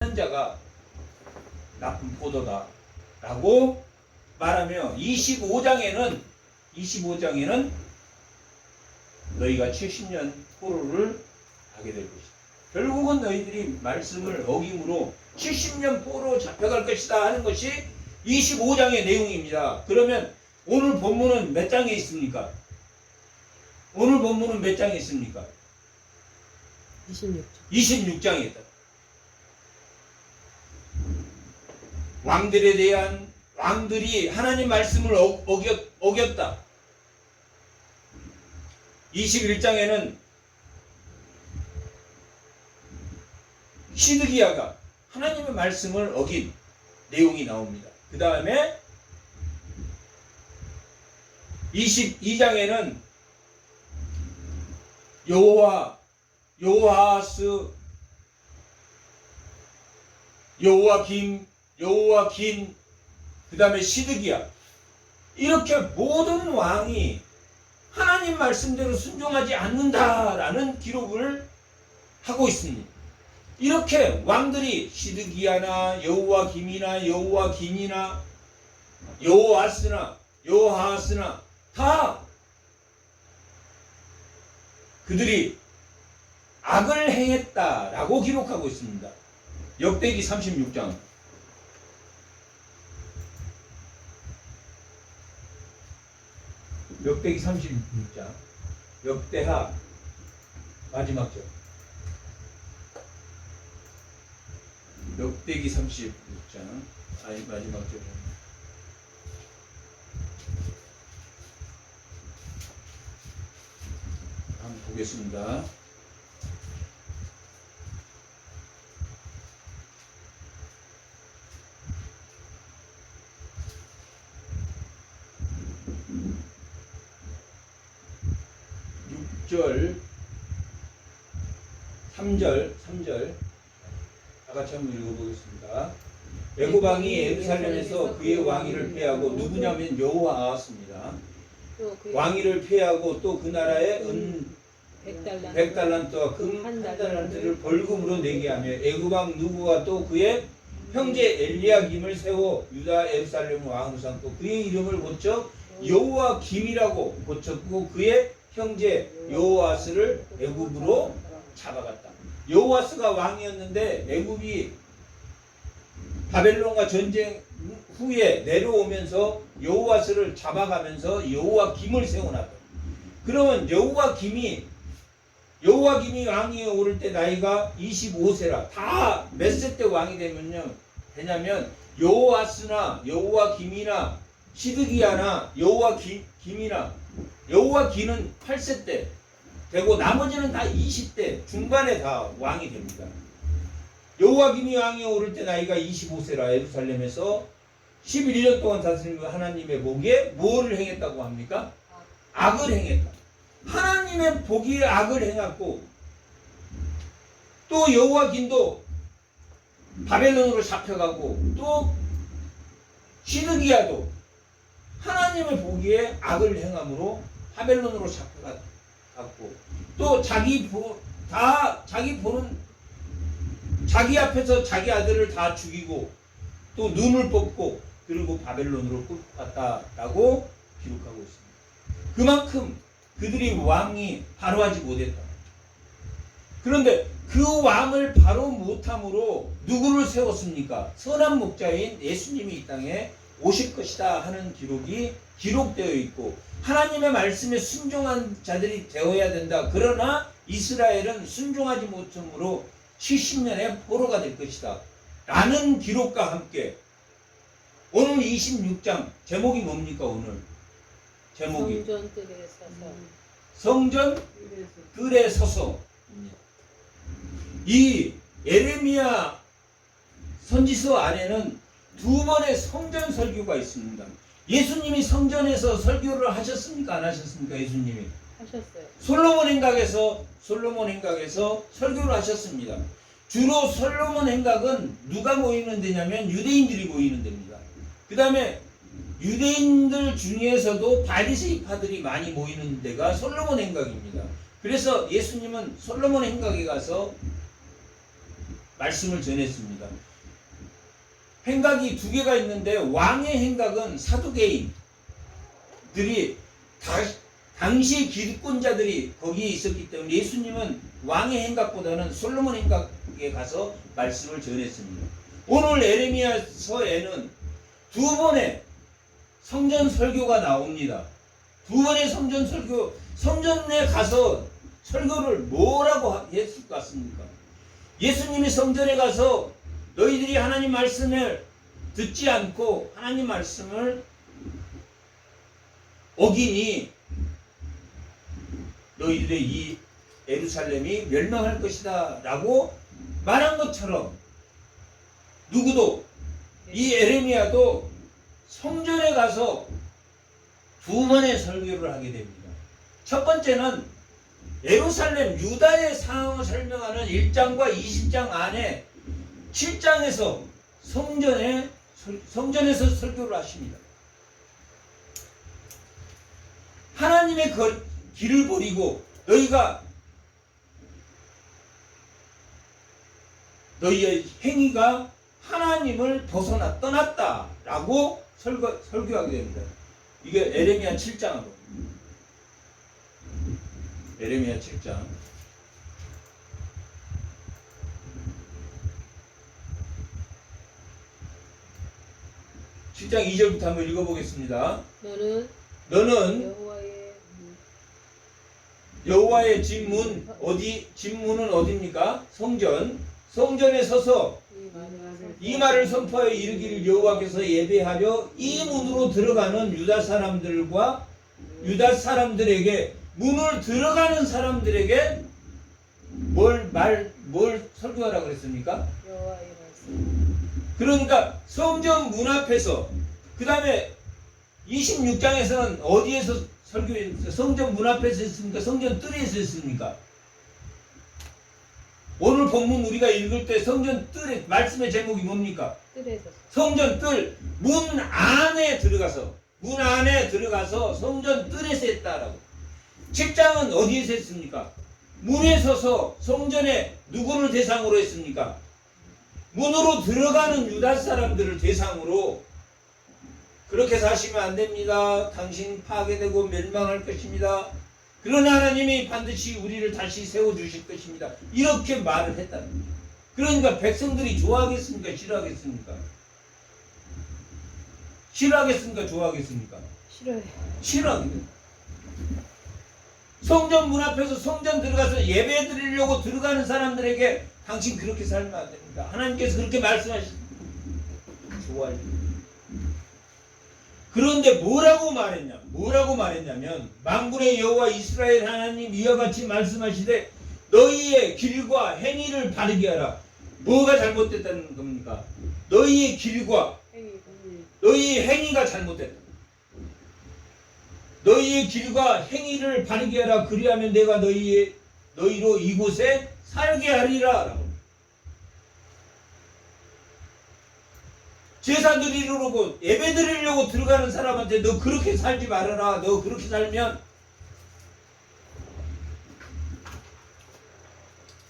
하는 자가 나쁜 포도다 라고 말하며 25장에는 너희가 70년 포로를 하게 될 것이다. 결국은 너희들이 말씀을 어김으로 70년 포로 잡혀갈 것이다 하는 것이 25장의 내용입니다. 그러면 오늘 본문은 몇 장에 있습니까? 오늘 본문은 몇 장에 있습니까? 26장에 있다. 왕들이 하나님 말씀을 어겼다. 21장에는 시드기야가 하나님의 말씀을 어긴 내용이 나옵니다. 그 다음에 22장에는 여호와긴, 그 다음에 시드기야, 이렇게 모든 왕이 하나님 말씀대로 순종하지 않는다라는 기록을 하고 있습니다. 이렇게 왕들이 시드기야나 여호와김이나 여호와긴이나 여호아스나 다 그들이 악을 행했다라고 기록하고 있습니다. 역대기 36장. 역대기 36장. 역대하 마지막 절. 역대기 36장. 마지막 절. 한번 보겠습니다. 절 3절 다 같이 한번 읽어보겠습니다. 애굽 왕이 예루살렘에서 그의 왕위를 패하고, 누구냐면 여호아스입니다. 왕위를 패하고 또 그 나라에 은 100달란트와 금 1달란트를 벌금으로 내게 하며, 애굽 왕 누구가 또 그의 형제 엘리야김을 세워 유다 예루살렘 왕으로 삼고 그의 이름을 고쳐 여호와김이라고 고쳤고, 그의 형제 여호아스를 애굽으로 잡아갔다. 여호아스가 왕이었는데 애굽이 바벨론과 전쟁 후에 내려오면서 여호아스를 잡아가면서 여호와김을 세워놨다. 그러면 여호와김이 왕위에 오를 때 나이가 25세라. 다 몇 세 때 왕이 되냐면 여호아스나 여호와김이나 시드기야나 여호와긴은 8세 때 되고 나머지는 다 20대 중반에 다 왕이 됩니다. 여호와김이 왕에 오를 때 나이가 25세라. 예루살렘에서 11년 동안 다스리며 하나님의 보기에 뭐를 행했다고 합니까? 악을 행했다. 하나님의 보기에 악을 행했고, 또 여호와긴도 바벨론으로 잡혀가고, 또 시드기야도 하나님의 보기에 악을 행함으로 바벨론으로 잡혀갔고, 또 자기 앞에서 자기 아들을 다 죽이고 또 눈을 뽑고 그리고 바벨론으로 끌고 갔다라고 기록하고 있습니다. 그만큼 그들이 왕이 바로 하지 못했다. 그런데 그 왕을 바로 못함으로 누구를 세웠습니까? 선한 목자인 예수님이 이 땅에 오실 것이다 하는 기록이 기록되어 있고, 하나님의 말씀에 순종한 자들이 되어야 된다. 그러나 이스라엘은 순종하지 못함으로 70년의 포로가 될 것이다 라는 기록과 함께 오늘 26장 제목이 뭡니까? 오늘 제목이 성전 뜰에 서서. 이 예레미야 선지서 안에는 두 번의 성전 설교가 있습니다. 예수님이 성전에서 설교를 하셨습니까? 안 하셨습니까? 예수님이 하셨어요. 솔로몬 행각에서 설교를 하셨습니다. 주로 솔로몬 행각은 누가 모이는 데냐면 유대인들이 모이는 데입니다. 그 다음에 유대인들 중에서도 바리새파들이 많이 모이는 데가 솔로몬 행각입니다. 그래서 예수님은 솔로몬 행각에 가서 말씀을 전했습니다. 행각이 두 개가 있는데 왕의 행각은 사두개인들이 당시 기득권자들이 거기에 있었기 때문에 예수님은 왕의 행각보다는 솔로몬 행각에 가서 말씀을 전했습니다. 오늘 에레미야서에는 두 번의 성전 설교가 나옵니다. 두 번의 성전 설교, 성전에 가서 설교를 뭐라고 했을 것 같습니까? 예수님이 성전에 가서 너희들이 하나님 말씀을 듣지 않고 하나님 말씀을 어기니 너희들의 이 예루살렘이 멸망할 것이다 라고 말한 것처럼 누구도 이 에레미야도 성전에 가서 두 번의 설교를 하게 됩니다. 첫 번째는 예루살렘 유다의 상황을 설명하는 1장과 20장 안에 7장에서 성전에서 설교를 하십니다. 하나님의 길을 버리고 너희의 행위가 하나님을 떠났다라고 설교하게 됩니다. 이게 에레미야 7장으로. 에레미야 7장. (7장) 2절부터 한번 읽어보겠습니다. 너는 여호와의 집문은 어디입니까? 성전에 서서 이 말을 선포하여 이르기를 여호와께서 예배하려 이 문으로 들어가는 유다 사람들에게 문을 들어가는 사람들에게 뭘 설교하라 그랬습니까? 여호와의 말씀. 그러니까 성전 문 앞에서, 그 다음에 26장에서는 어디에서 설교했습니까? 성전 문 앞에서 했습니까? 성전 뜰에서 했습니까? 오늘 본문 우리가 읽을 때 성전 뜰의 말씀의 제목이 뭡니까? 뜰에서. 성전 뜰, 문 안에 들어가서 성전 뜰에서 했다라고. 7장은 어디에서 했습니까? 문에 서서 성전에 누구를 대상으로 했습니까? 문으로 들어가는 유다 사람들을 대상으로. 그렇게 사시면 안 됩니다. 당신 파괴되고 멸망할 것입니다. 그러나 하나님이 반드시 우리를 다시 세워주실 것입니다. 이렇게 말을 했다는 거예요. 그러니까 백성들이 좋아하겠습니까? 싫어하겠습니까? 싫어하겠습니까? 좋아하겠습니까? 싫어요. 싫어합니다. 성전 문 앞에서 성전 들어가서 예배 드리려고 들어가는 사람들에게 당신 그렇게 살면 안 됩니다. 하나님께서 그렇게 말씀하십니다. 좋아요. 그런데 뭐라고 말했냐면 만군의 여호와 이스라엘 하나님 이와 같이 말씀하시되 너희의 길과 행위를 바르게 하라. 뭐가 잘못됐다는 겁니까? 너희의 길과 너희의 행위가 잘못됐다. 너희의 길과 행위를 바르게 하라. 그리하면 내가 너희로 이곳에 살게 하리라. 제사 드리려고 예배 드리려고 들어가는 사람한테 너 그렇게 살지 말아라. 너 그렇게 살면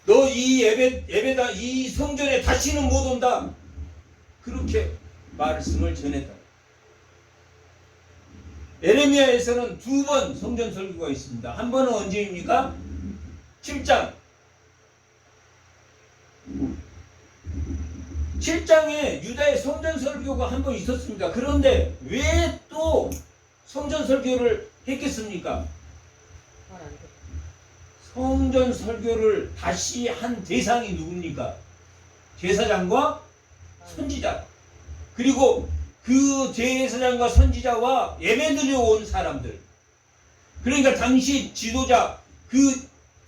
너 이 예배다 이 성전에 다시는 못 온다. 그렇게 말씀을 전했다. 에레미야에서는 두 번 성전 설교가 있습니다. 한 번은 언제입니까? 7장. 7장에 유다의 성전 설교가 한 번 있었습니다. 그런데 왜 또 성전 설교를 했겠습니까? 성전 설교를 다시 한 대상이 누굽니까? 제사장과 선지자. 그리고 그 제사장과 선지자와 예배드려 온 사람들. 그러니까 당시 지도자, 그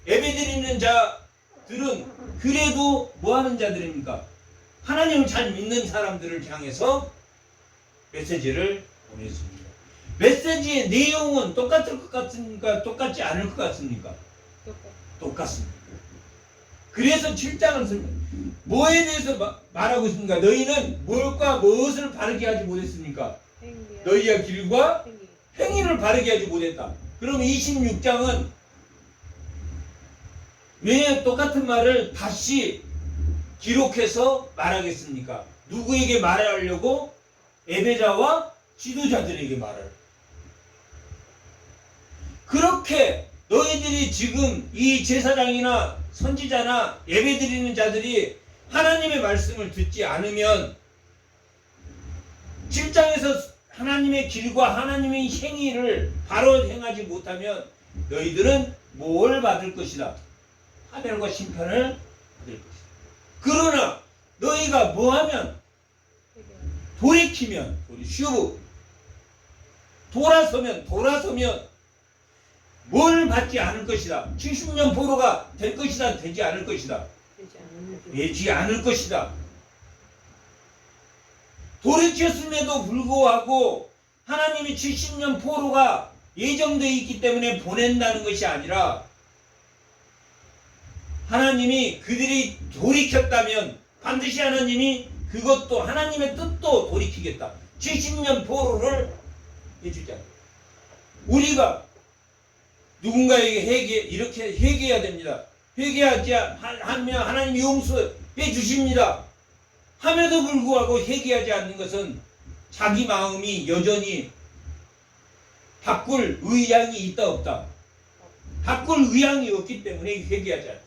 예배드리는 자들은 그래도 뭐하는 자들입니까? 하나님을 잘 믿는 사람들을 향해서 메시지를 보냈습니다. 메시지의 내용은 똑같을 것 같습니까? 똑같지 않을 것 같습니까? 똑같습니다. 그래서 7장을 뭐에 대해서 말하고 있습니까? 너희는 무엇과 무엇을 바르게 하지 못했습니까? 너희의 길과 행위를 바르게 하지 못했다. 그럼 26장은 왜 똑같은 말을 다시 기록해서 말하겠습니까? 누구에게 말하려고? 예배자와 지도자들에게 말할. 그렇게 너희들이 지금 이 제사장이나 선지자나 예배드리는 자들이 하나님의 말씀을 듣지 않으면 7장에서 하나님의 길과 하나님의 행위를 바로 행하지 못하면 너희들은 뭘 받을 것이다? 하늘과 심판을 받을 것이다. 그러나 너희가 뭐하면? 돌이키면, 돌아서면 뭘 받지 않을 것이다. 70년 포로가 될 것이다. 되지 않을 것이다. 되지 않을 것이다. 돌이켰음에도 불구하고 하나님이 70년 포로가 예정되어 있기 때문에 보낸다는 것이 아니라 하나님이 그들이 돌이켰다면 반드시 하나님이 그것도 하나님의 뜻도 돌이키겠다. 70년 포로를 해주자. 우리가 누군가에게 이렇게 회개해야 됩니다. 회개하지 않으면 하나님이 용서해 주십니다. 함에도 불구하고 회개하지 않는 것은 자기 마음이 여전히 바꿀 의향이 있다 없다. 바꿀 의향이 없기 때문에 회개하지 않아.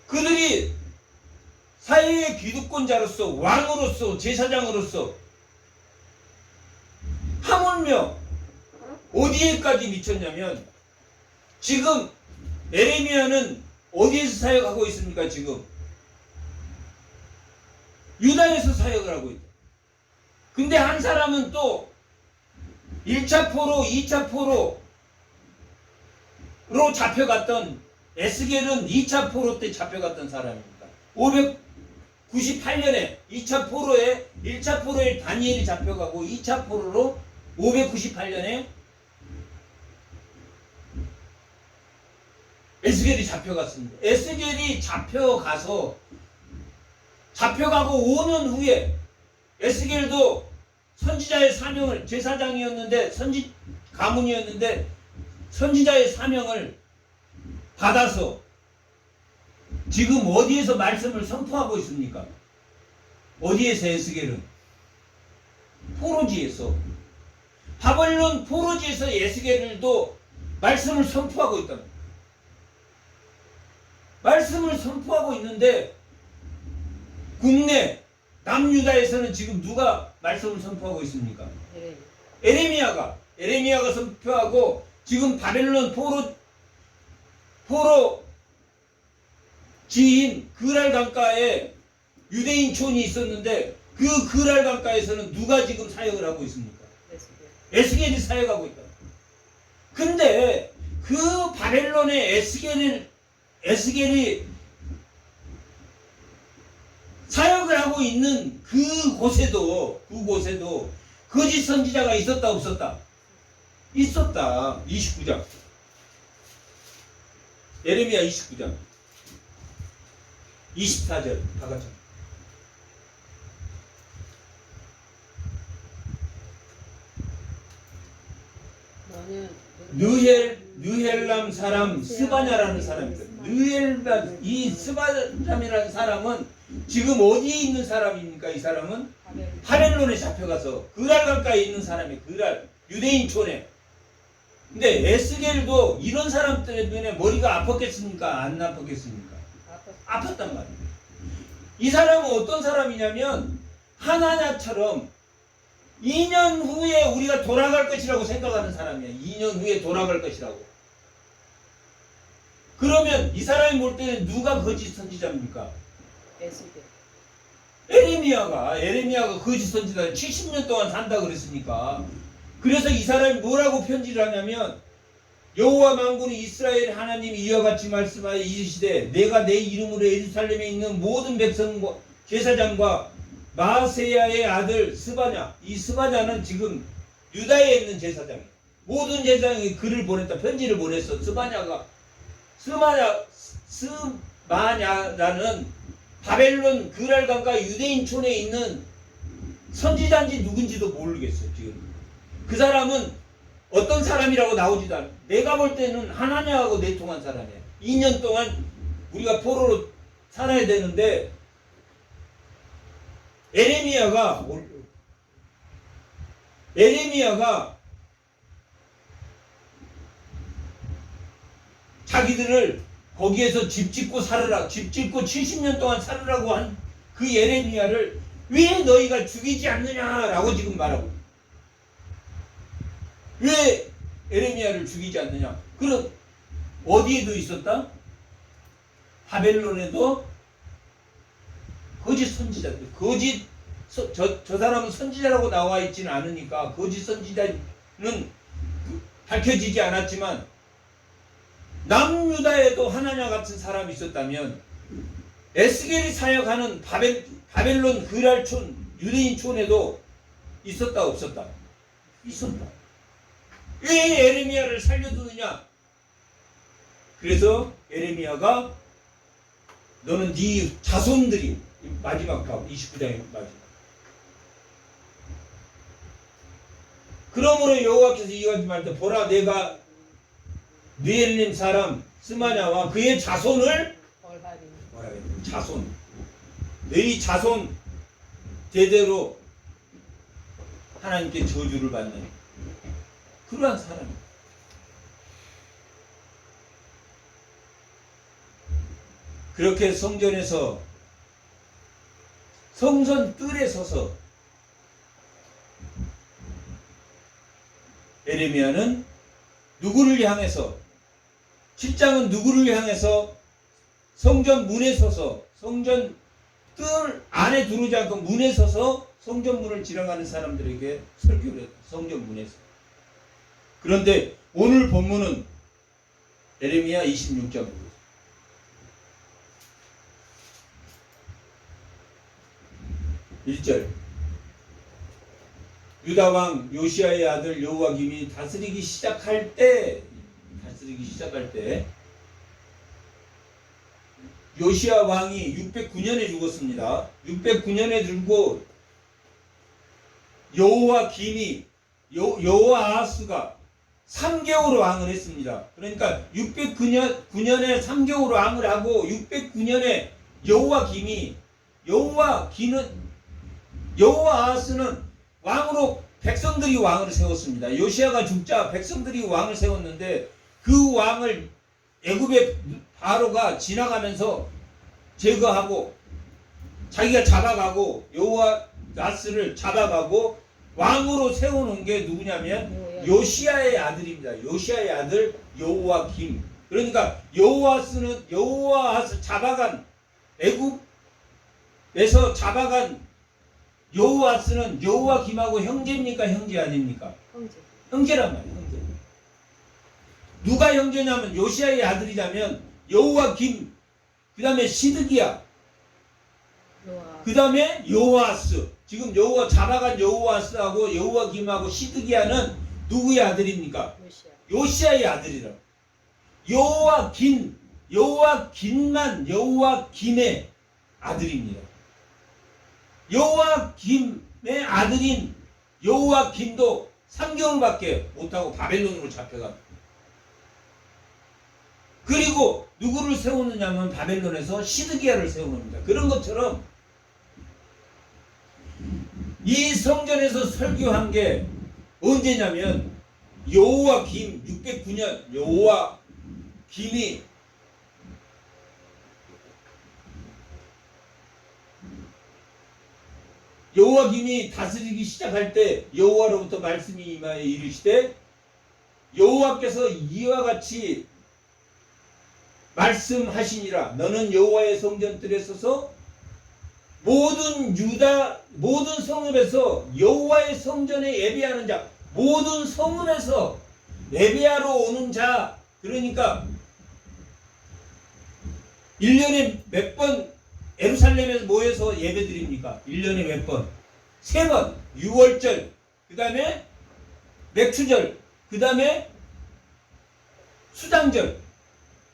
그들이 사회의 기득권자로서 왕으로서 제사장으로서 하물며 어디에까지 미쳤냐면 지금 에레미야는 어디에서 사역하고 있습니까? 지금 유다에서 사역을 하고 있다. 근데 한 사람은 또 1차 포로, 2차 포로로 잡혀갔던 에스겔은 2차 포로 때 잡혀갔던 사람입니다. 598년에 2차 포로에 1차 포로에 다니엘이 잡혀가고 2차 포로로 598년에 에스겔이 잡혀갔습니다. 에스겔이 잡혀가고 5년 후에 에스겔도 선지자의 사명을 제사장이었는데 가문이었는데 선지자의 사명을 받아서 지금 어디에서 말씀을 선포하고 있습니까? 어디에서 에스겔은? 포로지에서. 바벨론 포로지에서 에스겔도 말씀을 선포하고 있다. 말씀을 선포하고 있는데 국내 남유다에서는 지금 누가 말씀을 선포하고 있습니까? 에레미야가 선포하고 지금 바벨론 포로지인 그랄 강가에 유대인촌이 있었는데 그 그랄 강가에서는 누가 지금 사역을 하고 있습니까? 에스겔이 사역하고 있다. 근데 그 바벨론의 에스겔이 사역을 하고 있는 그곳에도 거짓 선지자가 있었다 없었다? 있었다. 29장 예레미야 29장 24절 다 같이 느헬람 사람 스바냐라는 사람입니다. 이 스바냐라는 사람은 지금 어디에 있는 사람입니까? 이 사람은 바벨론에 잡혀가서 그랄 강가에 있는 사람이 그랄 유대인촌에. 근데 에스겔도 이런 사람 때문에 머리가 아팠겠습니까? 안 아팠겠습니까? 아팠단 말이에요. 이 사람은 어떤 사람이냐면 하나냐처럼 2년 후에 우리가 돌아갈 것이라고 생각하는 사람이야. 2년 후에 돌아갈 것이라고. 그러면 이 사람이 볼 때는 누가 거짓 선지자입니까? 에레미야가 거짓 선지자 70년 동안 산다 그랬으니까. 그래서 이 사람이 뭐라고 편지를 하냐면 여호와 만군의 이스라엘 하나님이 이와 같이 말씀하여 이르시되 내가 내 이름으로 예루살렘에 있는 모든 백성과 제사장과 마세야의 아들 스바냐, 이 스바냐는 지금 유다에 있는 제사장이에요. 모든 제사장이 글을 보냈다. 편지를 보냈어. 스바냐라는 바벨론 그랄 강가 유대인촌에 있는 선지자인지 누군지도 모르겠어요. 지금 그 사람은 어떤 사람이라고 나오지도 않아. 내가 볼 때는 하나님하고 내통한 사람이에요. 2년 동안 우리가 포로로 살아야 되는데 에레미야가 자기들을 거기에서 집 짓고 살으라, 집 짓고 70년 동안 살으라고 한 그 에레미야를 왜 너희가 죽이지 않느냐라고 지금 말하고, 왜 에레미야를 죽이지 않느냐? 그럼 어디에도 있었다? 바벨론에도 거짓 선지자들, 저 사람은 선지자라고 나와 있지는 않으니까 거짓 선지자는 밝혀지지 않았지만 남유다에도 하나냐 같은 사람이 있었다면 에스겔이 사역하는 바벨론 그랄촌, 유대인촌에도 있었다 없었다? 있었다. 왜 에레미야를 살려두느냐? 그래서 에레미야가 너는 네 자손들이, 마지막 각 29장의 마지막, 그러므로 여호와께서 이같이 말했다. 보라, 내가 느헤림 사람 스마냐와 그의 자손을 뭐라 그래? 자손, 너희 자손 대대로 하나님께 저주를 받는 그러한 사람입니다. 그렇게 성전에서 성전 뜰에 서서 에레미야는 누구를 향해서, 7장은 누구를 향해서 성전 문에 서서, 성전 뜰 안에 들어오지 않고 문에 서서 성전 문을 지나가는 사람들에게 설교를 했다. 성전 문에서. 그런데 오늘 본문은 에레미야 26장 1절, 유다왕 요시야의 아들 여호와김이 다스리기 시작할 때 요시야 왕이 609년에 죽었습니다. 609년에 죽고 여호아하스가 3개월 왕을 했습니다. 그러니까 609년에 3개월 왕을 하고 609년에 여호아하스는 왕으로 백성들이 왕을 세웠습니다. 요시야가 죽자 백성들이 왕을 세웠는데 그 왕을 애굽의 바로가 지나가면서 제거하고 자기가 잡아가고 여호아하스를 잡아가고 왕으로 세워놓은 게 누구냐면 요시야의 아들입니다. 요시야의 아들 여호와김. 그러니까 여호아하스 잡아간, 애굽에서 잡아간 여호아스는 여호와김하고 형제입니까? 형제 아닙니까? 형제란 말이에요. 형제. 누가 형제냐면 요시야의 아들이자면 여호와김, 그 다음에 시드기야, 그 다음에 여호아스. 지금 잡아간 여호아스하고 여호와김하고 시드기야는 누구의 아들입니까? 요시야의 아들이라. 여호와김만 여호와김의 아들입니다. 여호와김의 아들인 여호와김도 3개월밖에 못하고 바벨론으로 잡혀갑니다. 그리고 누구를 세우느냐면 바벨론에서 시드기야를 세우겁니다. 그런 것처럼 이 성전에서 설교한 게 언제냐면 여호와김 609년 여호와김이 다스리기 시작할 때 여호와로부터 말씀이 임하여 이르시되 여호와께서 이와 같이 말씀하시니라. 너는 여호와의 성전뜰에 서서 모든 성읍에서 여호와의 성전에 예배하는 자, 모든 성읍에서 예배하러 오는 자, 그러니까 1년에 몇 번 예루살렘에서 모여서 예배 드립니까? 1년에 몇 번? 3번. 6월절, 그 다음에 맥추절, 그 다음에 수장절,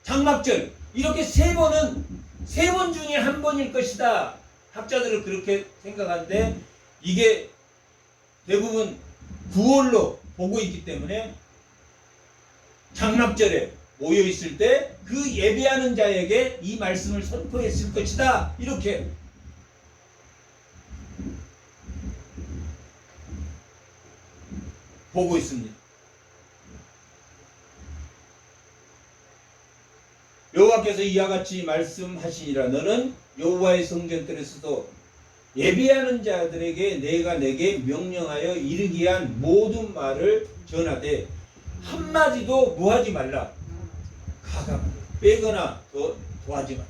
장막절, 이렇게 3번은 3번 중에 한 번일 것이다. 학자들은 그렇게 생각하는데 이게 대부분 9월로 보고 있기 때문에 장막절에 모여 있을 때 그 예배하는 자에게 이 말씀을 선포했을 것이다. 이렇게 보고 있습니다. 여호와께서 이와 같이 말씀하시니라. 너는 여호와의 성전들에서도 예배하는 자들에게 내가 내게 명령하여 이르게 한 모든 말을 전하되 한마디도 뭐하지 말라. 가감 빼거나 더하지 말라.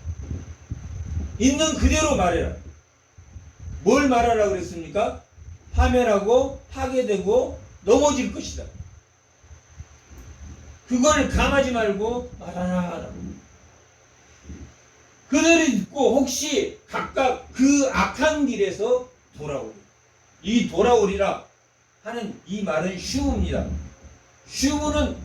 있는 그대로 말해라. 뭘 말하라 그랬습니까? 파멸하고 파괴되고 넘어질 것이다. 그걸 감하지 말고 말하라. 그들이 듣고 혹시 각각 그 악한 길에서 돌아오리. 이 돌아오리라 하는 이 말은 슈브입니다. 슈브는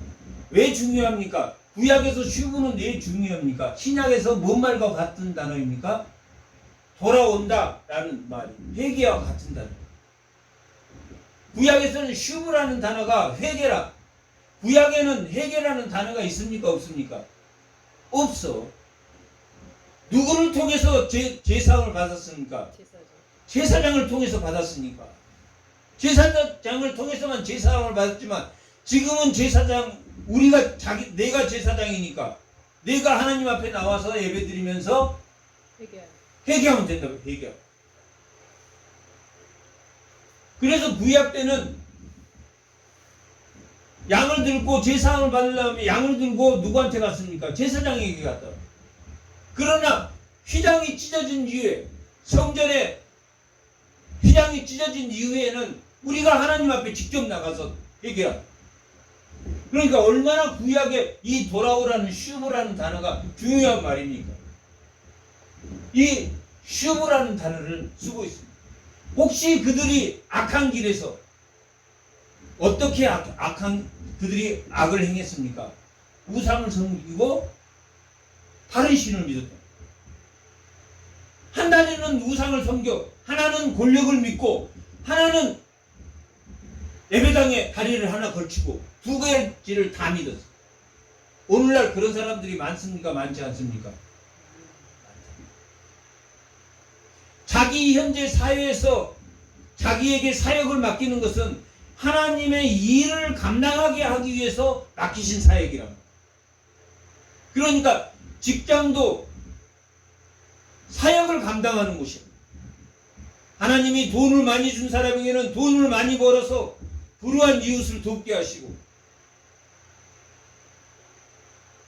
왜 중요합니까? 구약에서 슈브는 왜 중요합니까? 신약에서 뭔 말과 같은 단어입니까? 돌아온다 라는 말이 회개와 같은 단어. 구약에서는 슈브라는 단어가 회개라. 구약에는 회개라는 단어가 있습니까? 없습니까? 없어. 누구를 통해서 제사함을 받았습니까? 제사장을 통해서 받았으니까. 제사장을 통해서만 제사함을 받았지만 지금은 제사장 내가 제사장이니까 내가 하나님 앞에 나와서 예배드리면서 회개하면 된다고. 회개하고. 그래서 구약 때는 양을 들고 제사함을 받으려면 양을 들고 누구한테 갔습니까? 제사장에게 갔다. 그러나 휘장이 찢어진 이후에 성전에 휘장이 찢어진 이후에는 우리가 하나님 앞에 직접 나가서 회개하라. 그러니까 얼마나 구약에 이 돌아오라는 슈브라는 단어가 중요한 말입니까? 이 슈브라는 단어를 쓰고 있습니다. 혹시 그들이 악한 길에서 어떻게 그들이 악을 행했습니까? 우상을 섬기고 다른 신을 믿었다. 하나는 우상을 섬겨, 하나는 권력을 믿고, 하나는 예배당에 다리를 하나 걸치고 두 가지를 다 믿었어. 오늘날 그런 사람들이 많습니까? 많지 않습니까? 자기 현재 사회에서 자기에게 사역을 맡기는 것은 하나님의 일을 감당하게 하기 위해서 맡기신 사역이랍니다. 그러니까 직장도 사역을 감당하는 곳이에요. 하나님이 돈을 많이 준 사람에게는 돈을 많이 벌어서 불우한 이웃을 돕게 하시고,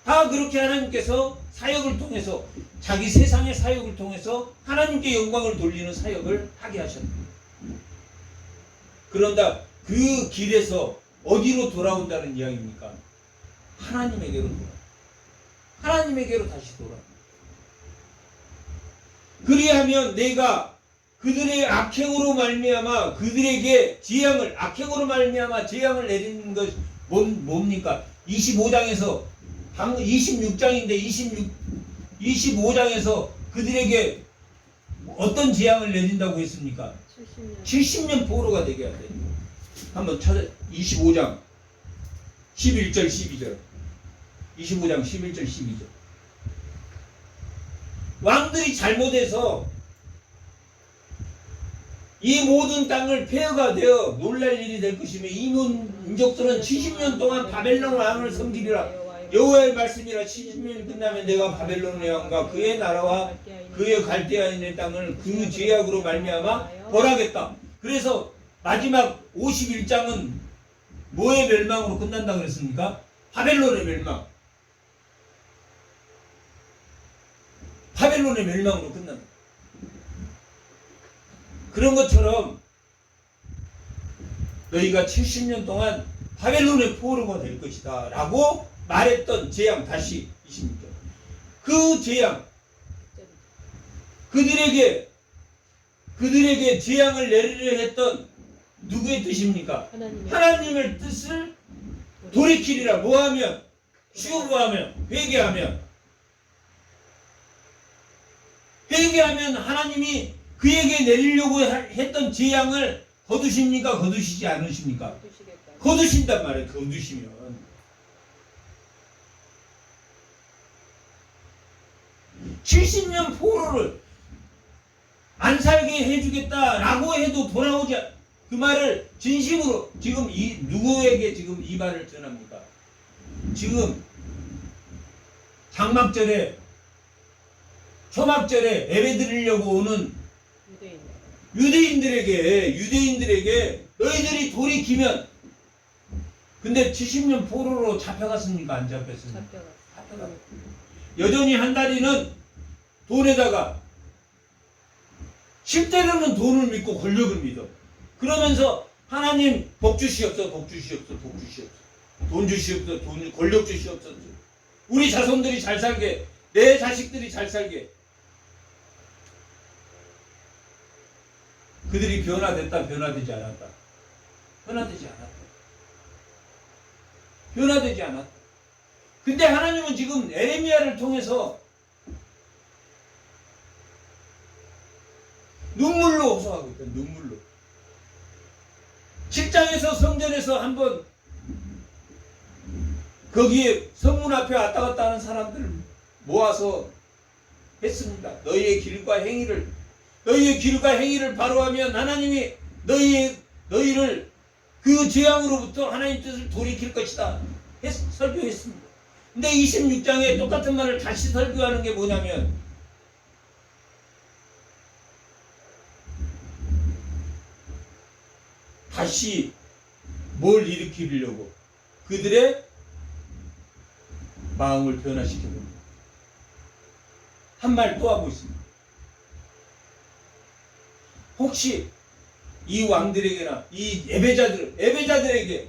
다 그렇게 하나님께서 사역을 통해서 자기 세상의 사역을 통해서 하나님께 영광을 돌리는 사역을 하게 하셨다. 그런다 그 길에서 어디로 돌아온다는 이야기입니까? 하나님에게로 돌아. 하나님에게로 다시 돌아. 그리하면 내가 그들의 악행으로 말미암아 그들에게 악행으로 말미암아 재앙을 내리는 것이 뭡니까? 25장에서 방금 26장인데 25장에서 그들에게 어떤 재앙을 내린다고 했습니까? 70년 포로가 되게 해야 돼. 한번 찾아. 25장 11절 12절. 25장 11절 12절. 왕들이 잘못해서 이 모든 땅을 폐허가 되어 놀랄 일이 될 것이며 이 민족들은 70년 동안 바벨론 왕을 섬기리라. 여호와의 말씀이라. 70년이 끝나면 내가 바벨론 왕과 그의 나라와 그의 갈대아인의 땅을 그 죄악으로 말미암아 벌하겠다. 그래서 마지막 51장은 뭐의 멸망으로 끝난다 그랬습니까? 바벨론의 멸망. 바벨론의 멸망으로 끝난다. 그런 것처럼 너희가 70년 동안 바벨론의 포로가 될 것이다 라고 말했던 재앙. 다시 26절. 그 재앙, 그들에게 재앙을 내리려 했던 누구의 뜻입니까? 하나님의 뜻을 돌이키리라. 뭐하면? 슈브하면, 회개하면 하나님이 그에게 내리려고 했던 재앙을 거두십니까? 거두시지 않으십니까? 거두신단 말이에요. 거두시면. 70년 포로를 안 살게 해주겠다라고 해도 돌아오지 그 말을 진심으로 지금 누구에게 지금 이 말을 전합니까? 지금 장막절에 초막절에 예배 드리려고 오는 유대인들에게 너희들이 돌이키면 근데 70년 포로로 잡혀갔습니까? 안 잡혔습니까? 잡혀갔어요. 여전히 한 다리는 돈에다가 실제로는 돈을 믿고 권력을 믿어. 그러면서 하나님 복 주시옵소서, 복 주시옵소서, 복 주시옵소서. 돈 주시옵소서, 돈, 권력 주시옵소서. 우리 자손들이 잘 살게, 내 자식들이 잘 살게. 그들이 변화됐다, 변화되지 않았다. 변화되지 않았다. 변화되지 않았다. 근데 하나님은 지금 에레미야를 통해서 눈물로 호소하고 있다. 눈물로. 7장에서 성전에서 한번 거기에 성문 앞에 왔다 갔다 하는 사람들을 모아서 했습니다. 너희의 길과 행위를 바로하면 하나님이 너희를 그 재앙으로부터 하나님 뜻을 돌이킬 것이다. 설교했습니다. 근데 26장에 똑같은 말을 다시 설교하는 게 뭐냐면 다시 뭘 일으키려고 그들의 마음을 변화시켜봅니다. 한 말 또 하고 있습니다. 혹시 이 왕들에게나 이 예배자들에게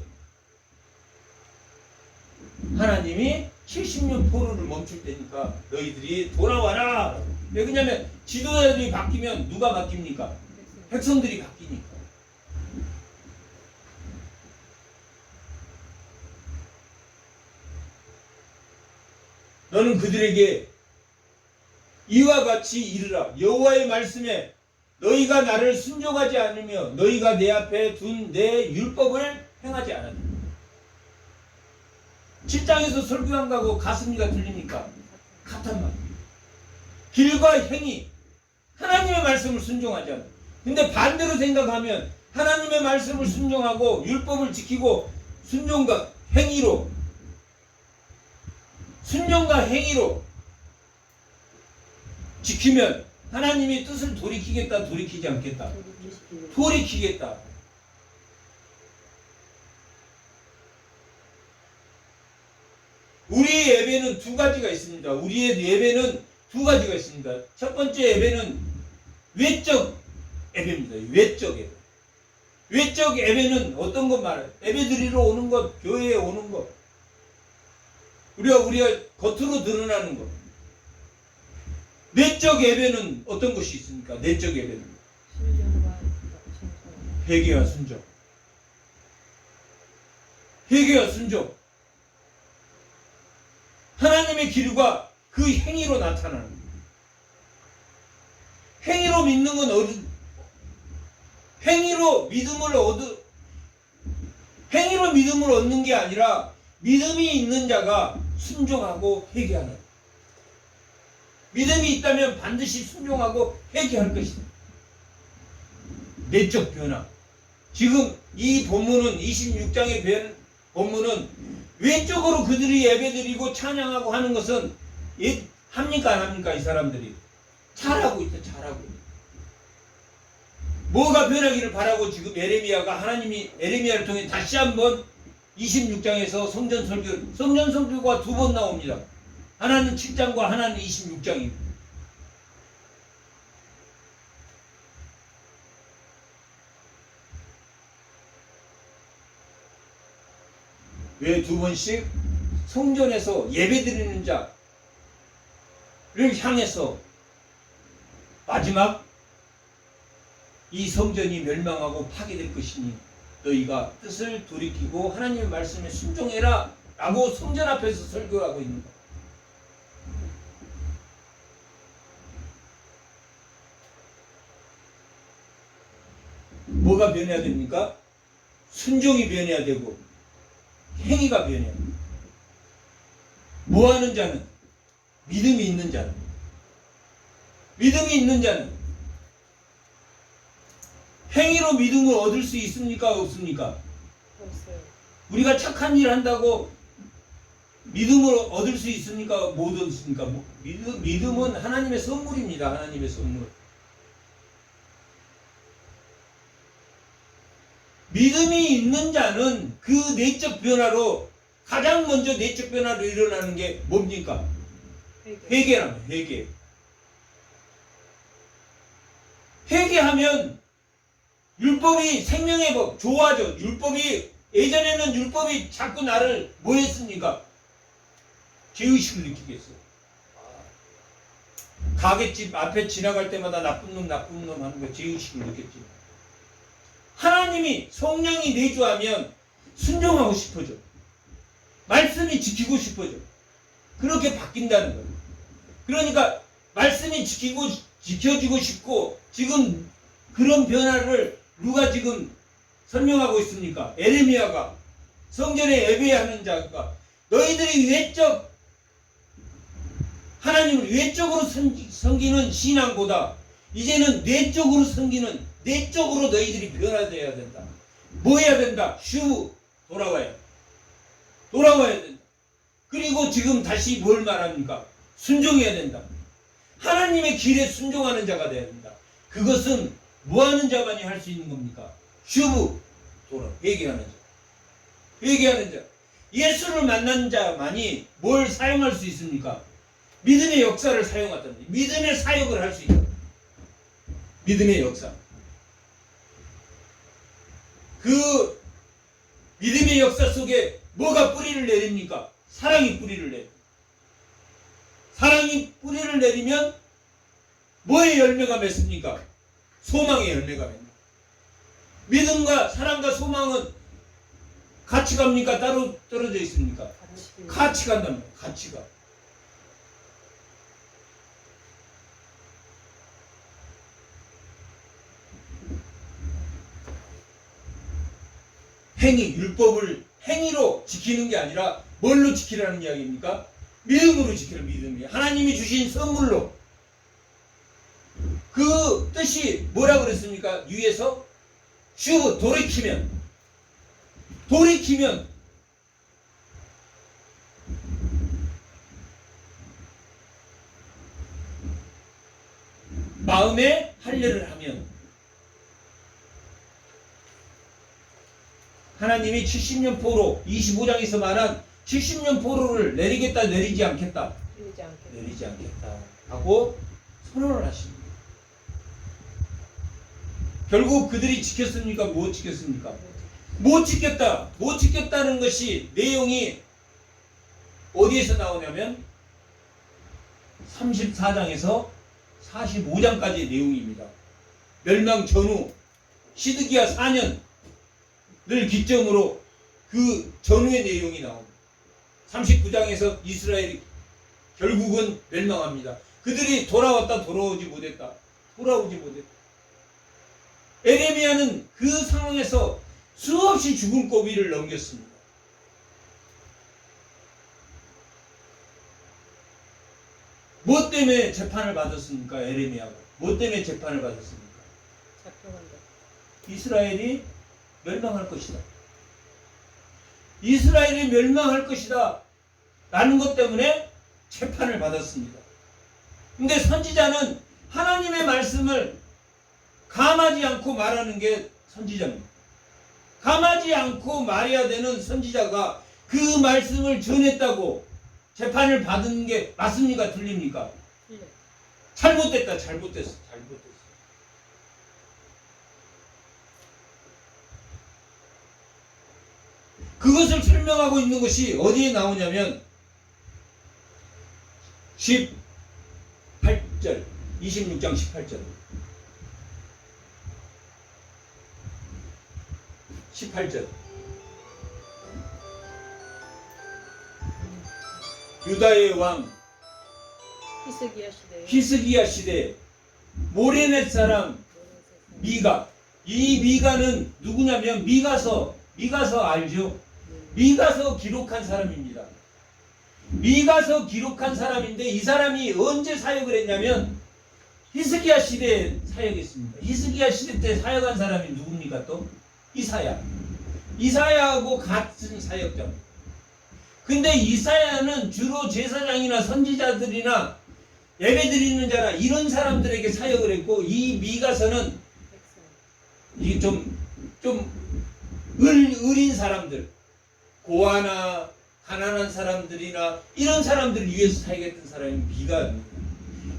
하나님이 70년 포로를 멈출 때니까 너희들이 돌아와라. 왜냐면 지도자들이 바뀌면 누가 바뀝니까? 백성들이 바뀌니까. 너는 그들에게 이와 같이 이르라. 여호와의 말씀에 너희가 나를 순종하지 않으며 너희가 내 앞에 둔 내 율법을 행하지 않았다. 7장에서 설교한 거하고 같습니까? 틀립니까? 같단 말이에요. 길과 행위, 하나님의 말씀을 순종하지 않아. 근데 반대로 생각하면 하나님의 말씀을 순종하고 율법을 지키고 순종과 행위로 지키면 하나님이 뜻을 돌이키겠다, 돌이키지 않겠다? 돌이키겠다. 우리의 예배는 두 가지가 있습니다. 우리의 예배는 두 가지가 있습니다. 첫 번째 예배는 외적 예배입니다. 외적 예배. 외적 예배는 어떤 것 말해요? 예배 드리러 오는 것, 교회에 오는 것. 우리가 겉으로 드러나는 것. 내적 예배는 어떤 것이 있습니까? 내적 예배는 회개와 순종. 회개와 순종. 하나님의 길과 그 행위로 나타나는 거예요. 행위로 믿는 건 행위로 믿음을 얻는 게 아니라 믿음이 있는 자가 순종하고 회개하는. 믿음이 있다면 반드시 순종하고 회개할 것이다. 내적 변화. 지금 이 본문은 26장의 본문은 외적으로 그들이 예배드리고 찬양하고 하는 것은 합니까 안 합니까? 이 사람들이 잘하고 있다. 잘하고 있다. 뭐가 변하기를 바라고 지금 하나님이 에레미야를 통해 다시 한번 26장에서 성전 설교가 두 번 나옵니다. 하나는 7장과 하나는 26장입니다. 왜 두 번씩? 성전에서 예배드리는 자를 향해서 마지막 이 성전이 멸망하고 파괴될 것이니 너희가 뜻을 돌이키고 하나님의 말씀에 순종해라 라고 성전 앞에서 설교하고 있는 것. 뭐가 변해야 됩니까? 순종이 변해야 되고 행위가 변해야 됩니다. 뭐하는 자는 믿음이 있는 자는 믿음이 있는 자는 행위로 믿음을 얻을 수 있습니까? 없습니까? 없어요. 우리가 착한 일 한다고 믿음을 얻을 수 있습니까? 못 얻습니까? 믿음은 하나님의 선물입니다. 하나님의 선물. 믿음이 있는 자는 그 내적 변화로 가장 먼저 내적 변화로 일어나는 게 뭡니까? 회개라면 회개. 회개하면 율법이 생명의 법 좋아져. 율법이 예전에는 율법이 자꾸 나를 뭐 했습니까? 죄의식을 느끼겠어요. 가게집 앞에 지나갈 때마다 나쁜 놈 하는 거 죄의식을 느꼈지. 하나님이 성령이 내주하면 순종하고 싶어져. 말씀이 지키고 싶어져. 그렇게 바뀐다는 거예요. 그러니까 말씀이 지켜지고 싶고 지금 그런 변화를 누가 지금 설명하고 있습니까? 에레미야가 성전에 예배하는 자가 너희들이 외적 하나님을 외적으로 섬기는 신앙보다 이제는 내적으로 섬기는 내적으로 너희들이 변화되어야 된다. 뭐 해야 된다? 돌아와야 된다. 그리고 지금 다시 뭘 말합니까? 순종해야 된다. 하나님의 길에 순종하는 자가 되어야 된다. 그것은 뭐 하는 자만이 할 수 있는 겁니까? 회개하는 자. 회개하는 자. 예수를 만난 자만이 뭘 사용할 수 있습니까? 믿음의 역사를 사용하든지 믿음의 사역을 할 수 있다. 믿음의 역사. 그 믿음의 역사 속에 뭐가 뿌리를 내립니까? 사랑이 뿌리를 내립니다. 사랑이 뿌리를 내리면 뭐의 열매가 맺습니까? 소망의 열매가 맺습니다. 믿음과 사랑과 소망은 같이 갑니까? 따로 떨어져 있습니까? 같이 간단 말이에요. 같이 가. 율법을 행위로 지키는 게 아니라 뭘로 지키라는 이야기입니까? 믿음으로 지키라. 믿음이 하나님이 주신 선물로. 그 뜻이 뭐라 그랬습니까? 위에서 돌이키면 마음에 할례를 하면 하나님이 70년 포로 25장에서 말한 70년 포로를 내리겠다 내리지 않겠다 하고 선언을 하십니다. 결국 그들이 지켰습니까? 못 지켰습니까? 못 지켰다는 것이 내용이 어디에서 나오냐면 34장에서 45장까지의 내용입니다. 멸망 전후 시드기야 4년을 기점으로 그 전후의 내용이 나옵니다. 39장에서 이스라엘이 결국은 멸망합니다. 그들이 돌아오지 못했다. 에레미야는 그 상황에서 수없이 죽은 고비를 넘겼습니다. 뭐 때문에 재판을 받았습니까? 에레미야가 뭐 때문에 재판을 받았습니까? 이스라엘이 멸망할 것이다. 이스라엘이 멸망할 것이다 라는 것 때문에 재판을 받았습니다. 근데 선지자는 하나님의 말씀을 감하지 않고 말하는 게 선지자입니다. 감하지 않고 말해야 되는 선지자가 그 말씀을 전했다고 재판을 받은 게 맞습니까? 틀립니까? 잘못됐어. 그것을 설명하고 있는 것이 어디에 나오냐면 18절 26장 18절 18절 유다의 왕 히스기야 시대 모레넷 사람 미가. 이 미가는 누구냐면 미가서 알죠? 미가서 기록한 사람입니다. 미가서 기록한 사람인데 이 사람이 언제 사역을 했냐면 히스기야 시대에 사역했습니다. 히스기야 시대 때 사역한 사람이 누굽니까 또? 이사야. 이사야하고 같은 사역자. 근데 이사야는 주로 제사장이나 선지자들이나 예배드리는 자나 이런 사람들에게 사역을 했고, 이 미가서는 백성. 이게 어린 사람들, 고아나 가난한 사람들이나 이런 사람들을 위해서 사역했던 사람이 미가입니다.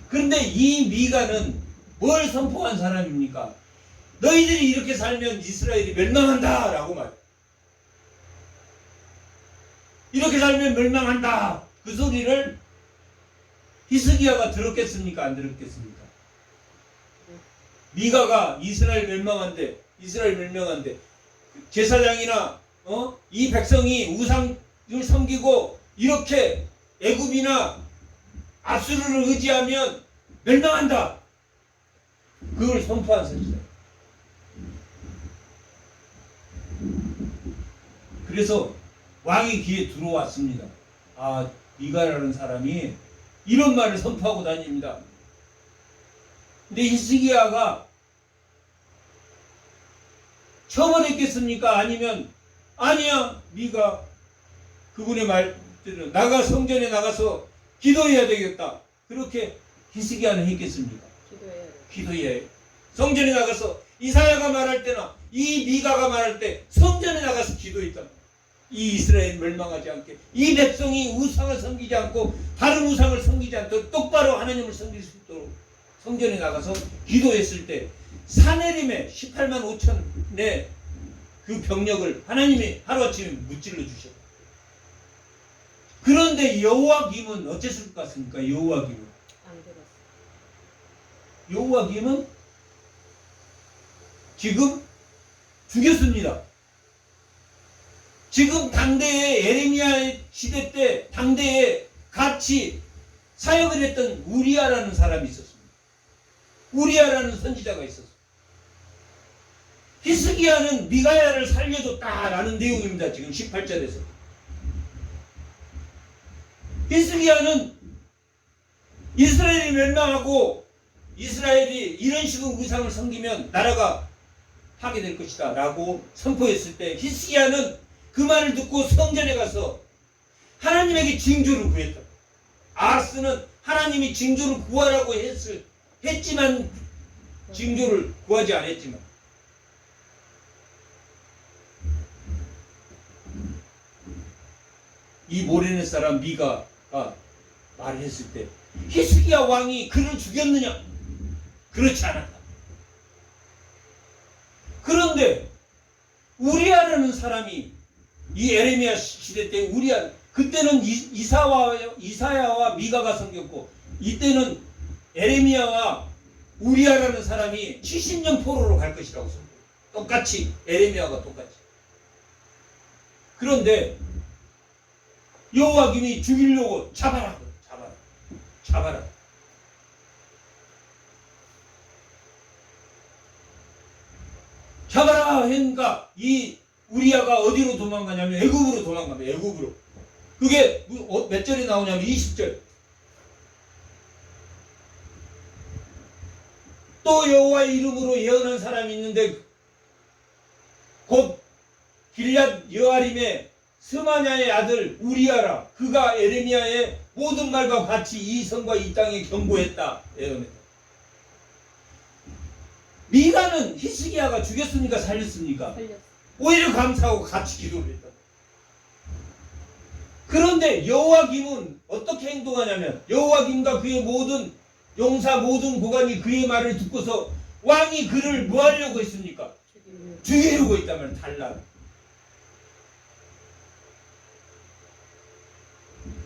그런데 이 미가는 뭘 선포한 사람입니까? 너희들이 이렇게 살면 이스라엘이 멸망한다 라고 말해요. 이렇게 살면 멸망한다. 그 소리를 히스기야가 들었겠습니까? 안 들었겠습니까? 미가가 이스라엘 멸망한데 제사장이나 이 백성이 우상을 섬기고 이렇게 애굽이나 아수르를 의지하면 멸망한다. 그걸 선포한 선지자. 그래서 왕의 귀에 들어왔습니다. 아, 미가라는 사람이 이런 말을 선포하고 다닙니다. 근데 히스기야가 처벌했겠습니까? 아니면 아니야, 미가 그분의 말대로 성전에 나가서 기도해야 되겠다. 그렇게 히스기야는 했겠습니까? 기도해야 돼. 기도해야 해. 성전에 나가서 이사야가 말할 때나 이 미가가 말할 때 성전에 나가서 기도했다. 이 이스라엘 멸망하지 않게, 이 백성이 우상을 섬기지 않고 다른 우상을 섬기지 않도록 똑바로 하나님을 섬길 수 있도록 성전에 나가서 기도했을 때 사내림의 18만 5천의 그 병력을 하나님이 하루아침에 무찔러 주셨다. 그런데 여호와김은 어땠을 것 같습니까? 여호와김은 안 들었어. 여호와김은 지금 죽였습니다. 지금 당대에 에레미야 시대 때 당대에 같이 사역을 했던 우리아라는 사람이 있었습니다. 우리아라는 선지자가 있었습니다. 히스기야는 미가야를 살려줬다라는 내용입니다. 지금 18절에서. 히스기야는 이스라엘이 멸망하고 이스라엘이 이런 식으로 우상을 섬기면 나라가 파괴될 것이다 라고 선포했을 때 히스기야는 그 말을 듣고 성전에 가서 하나님에게 징조를 구했다. 아하스는 하나님이 징조를 구하라고 했지만 징조를 구하지 않았지만 이 모레네 사람 미가가 말을 했을 때 히스기야 왕이 그를 죽였느냐? 그렇지 않았다. 그런데 우리아라는 사람이 이 에레미야 시대 때 우리아, 그때는 이사야와 미가가 섬겼고 이때는 에레미야와 우리아라는 사람이 70년 포로로 갈 것이라고 선포해요. 똑같이 에레미야가 똑같이. 그런데 여호와김이 죽이려고 잡아라. 잡아라 하니까 이 우리아가 어디로 도망가냐면 애굽으로 도망갑니다. 애굽으로. 그게 몇 절에 나오냐면 20절. 또 여호와의 이름으로 예언한 사람이 있는데 곧 길앗 여아림의 스마냐의 아들 우리아라. 그가 에레미야의 모든 말과 같이 이 성과 이 땅에 경고했다. 예언했다. 미가는 히스기야가 죽였습니까? 살렸습니까? 살렸어. 오히려 감사하고 같이 기도를 했다. 그런데 여호와김은 어떻게 행동하냐면 여호와김과 그의 모든 용사 모든 고관이 그의 말을 듣고서 왕이 그를 뭐 하려고 했습니까? 죽이려고 했다면 달라.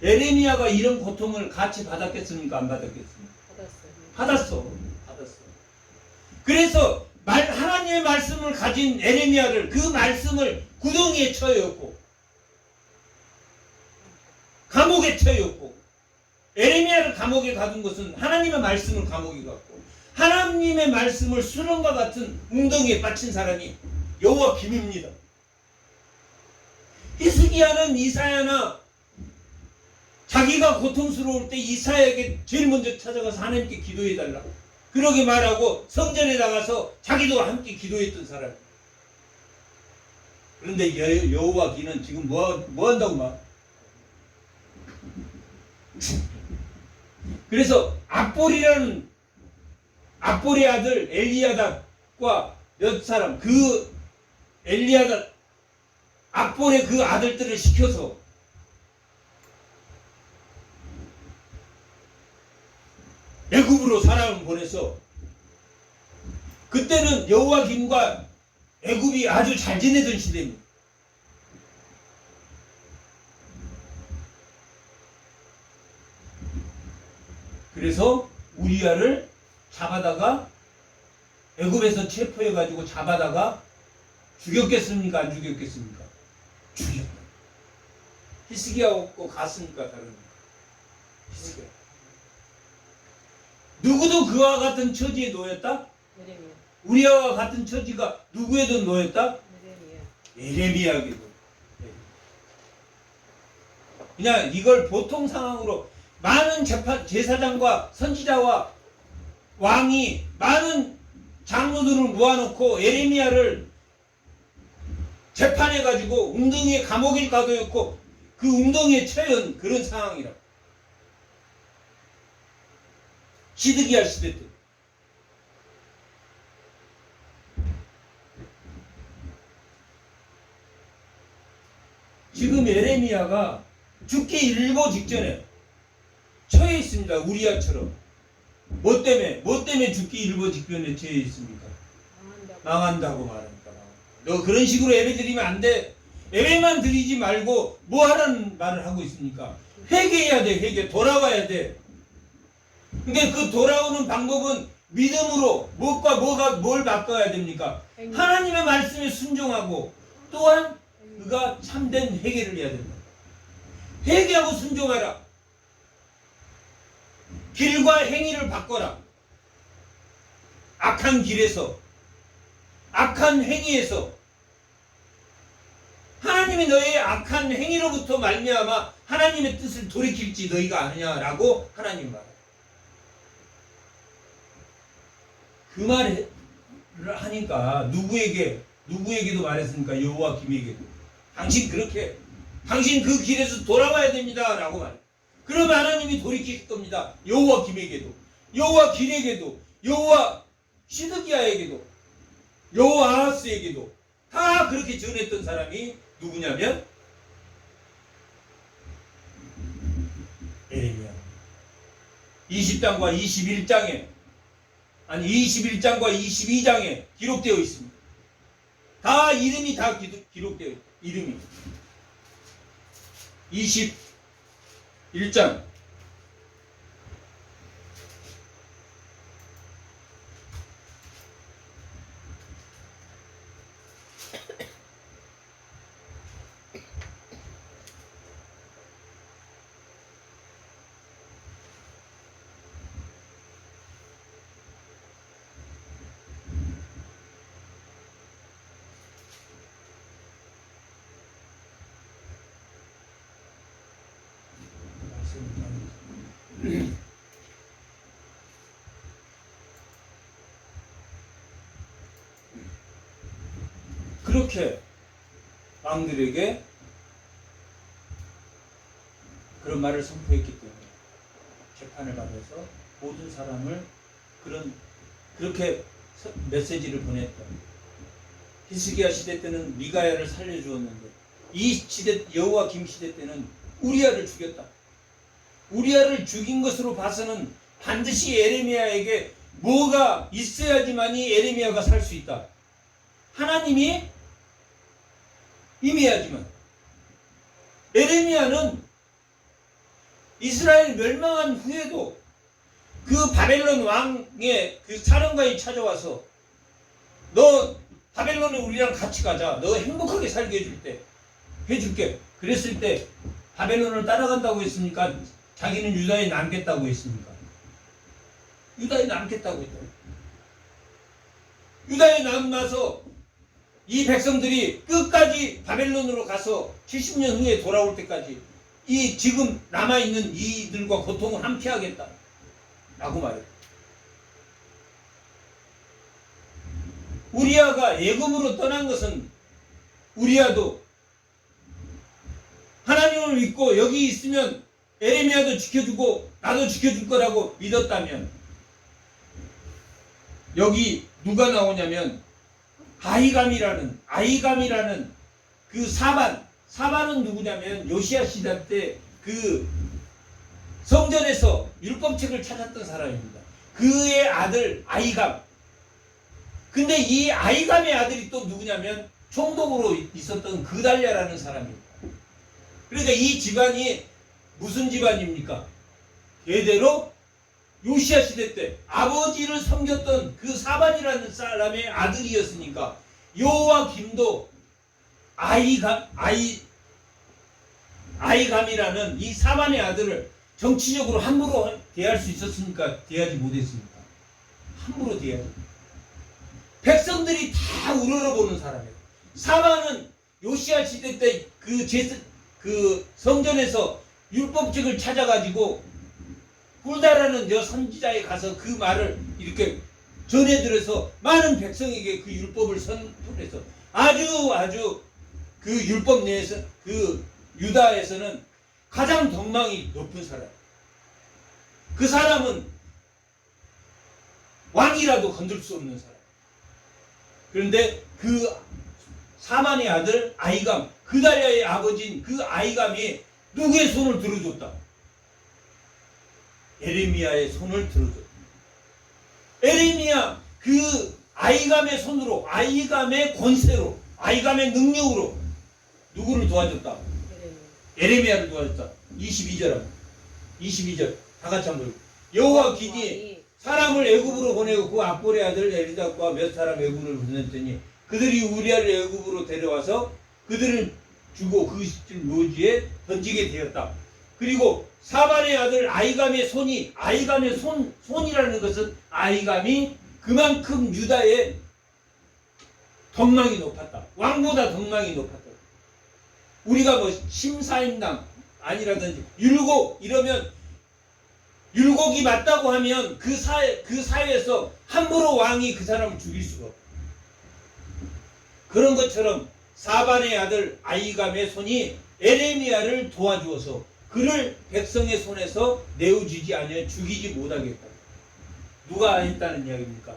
에레미야가 이런 고통을 같이 받았겠습니까? 안 받았겠습니까? 받았어요. 받았어. 그래서 하나님의 말씀을 가진 에레미야를 그 말씀을 구덩이에 처였고 감옥에 처였고 에레미야를 감옥에 가둔 것은 하나님의 말씀을 감옥에 갔고 하나님의 말씀을 수렁과 같은 웅덩이에 빠친 사람이 여호와김입니다. 히스기야는 이사야나 자기가 고통스러울 때 이사야에게 제일 먼저 찾아가서 하나님께 기도해달라고 그러게 말하고 성전에 나가서 자기도 함께 기도했던 사람. 그런데 여호와 기는 지금 뭐 한다고 말? 그래서 압볼의 아들 엘리야답과 몇 사람, 그 엘리야답 압볼의 그 아들들을 시켜서 애굽으로 사람을 보내서, 그때는 여호와김과 애굽이 아주 잘 지내던 시대입니다. 그래서 우리야를 잡아다가 애굽에서 체포해가지고 잡아다가 죽였겠습니까? 안 죽였겠습니까? 죽였다. 히스기야 없고 갔으니까 다릅니까? 히스기야. 누구도 그와 같은 처지에 놓였다? 예레미야. 우리야와 같은 처지가 누구에도 놓였다? 예레미야. 예레미야에게도. 그냥 이걸 보통 상황으로 많은 제사장과 선지자와 왕이 많은 장로들을 모아놓고 예레미야를 재판해가지고 웅덩이에 감옥에 가둬놓고 그 웅덩이에 처한 그런 상황이라. 시드기야 시대 때. 지금 예레미야가 죽기 일보 직전에 처해 있습니다. 우리야처럼. 뭐 때문에 죽기 일보 직전에 처해 있습니까? 망한다고 말합니다. 너 그런 식으로 예배 드리면 안 돼. 예배만 드리지 말고 뭐 하라는 말을 하고 있습니까? 회개해야 돼. 회개. 돌아와야 돼. 근데 그 돌아오는 방법은 믿음으로 뭘 바꿔야 됩니까? 하나님의 말씀에 순종하고 또한 그가 참된 회개를 해야 된다. 회개하고 순종하라. 길과 행위를 바꿔라. 악한 길에서, 악한 행위에서 하나님이 너의 악한 행위로부터 말미암아 하나님의 뜻을 돌이킬지 너희가 아느냐라고 하나님 말해요. 그 말을 하니까 누구에게도 말했으니까 여호와 김에게도 당신 그 길에서 돌아와야 됩니다 라고 말해요. 그러면 하나님이 돌이킬 겁니다. 여호와 김에게도, 여호와 길에게도, 여호와 시드기야에게도, 여호와 아하스에게도 다 그렇게 전했던 사람이 누구냐면 예레미야. 20장과 21장에 21장과 22장에 기록되어 있습니다. 다 이름이 다 기록되어 있습니다. 이름이 21장 그렇게 왕들에게 그런 말을 선포했기 때문에 재판을 받아서 모든 사람을 그렇게 메시지를 보냈다. 히스기야 시대 때는 미가야를 살려주었는데 이 시대 여호와 김 시대 때는 우리야를 죽였다. 우리야를 죽인 것으로 봐서는 반드시 예레미야에게 뭐가 있어야지만이 예레미야가 살 수 있다. 하나님이 임해야지만. 예레미야는 이스라엘 멸망한 후에도 그 바벨론 왕의 그 사령관이 찾아와서 너 바벨론에 우리랑 같이 가자. 너 행복하게 살게 해줄게. 그랬을 때 바벨론을 따라간다고 했습니까? 자기는 유다에 남겠다고 했습니까? 유다에 남겠다고 했다. 유다에 남아서 이 백성들이 끝까지 바벨론으로 가서 70년 후에 돌아올 때까지 이 지금 남아있는 이들과 고통을 함께 하겠다 라고 말해요. 우리아가 애굽으로 떠난 것은 우리아도 하나님을 믿고 여기 있으면 에레미야도 지켜주고 나도 지켜줄 거라고 믿었다면 여기 누가 나오냐면 아이감이라는 그 사반은 누구냐면 요시야 시대 때 그 성전에서 율법책을 찾았던 사람입니다. 그의 아들 아이감. 근데 이 아이감의 아들이 또 누구냐면 총독으로 있었던 그달랴라는 사람입니다. 그러니까 이 집안이 무슨 집안입니까? 대대로 요시야 시대 때 아버지를 섬겼던 그 사반이라는 사람의 아들이었으니까 요아김도 아이감이라는 이 사반의 아들을 정치적으로 함부로 대할 수 있었습니까? 대하지 못했습니까? 함부로 대하지. 백성들이 다 우러러보는 사람이에요. 사반은 요시야 시대 때 그 성전에서 율법책을 찾아가지고 hul다라는 여 선지자에 가서 그 말을 이렇게 전해들어서 많은 백성에게 그 율법을 선포해서 아주 그 율법 내에서 그 유다에서는 가장 덕망이 높은 사람. 그 사람은 왕이라도 건들 수 없는 사람. 그런데 그 사만의 아들 아이감, 그달랴의 아버지인 그 아이감이 누구의 손을 들어줬다? 에레미야의 손을 들어줬다. 에레미야 그 아이감의 손으로, 아이감의 권세로, 아이감의 능력으로 누구를 도와줬다? 에레미야를 도와줬다. 22절 다 같이 한번 여호와 기니 사람을 애굽으로 보내고 그 악볼의 아들 엘리답과 몇 사람 애굽을 보냈더니 그들이 우리아를 애굽으로 데려와서 그들을 주고 그 묘지에 던지게 되었다. 그리고 사반의 아들 아이감의 손이라는 것은 아이감이 그만큼 유다의 덕망이 높았다. 왕보다 덕망이 높았다. 우리가 뭐 심사임당 아니라든지 이러면 율곡이 맞다고 하면 그 사회에서 함부로 왕이 그 사람을 죽일 수가 없다. 그런 것처럼 사반의 아들 아이감의 손이 에레미야를 도와주어서 그를 백성의 손에서 내어주지 아니하여 죽이지 못하겠다. 누가 했다는 이야기입니까?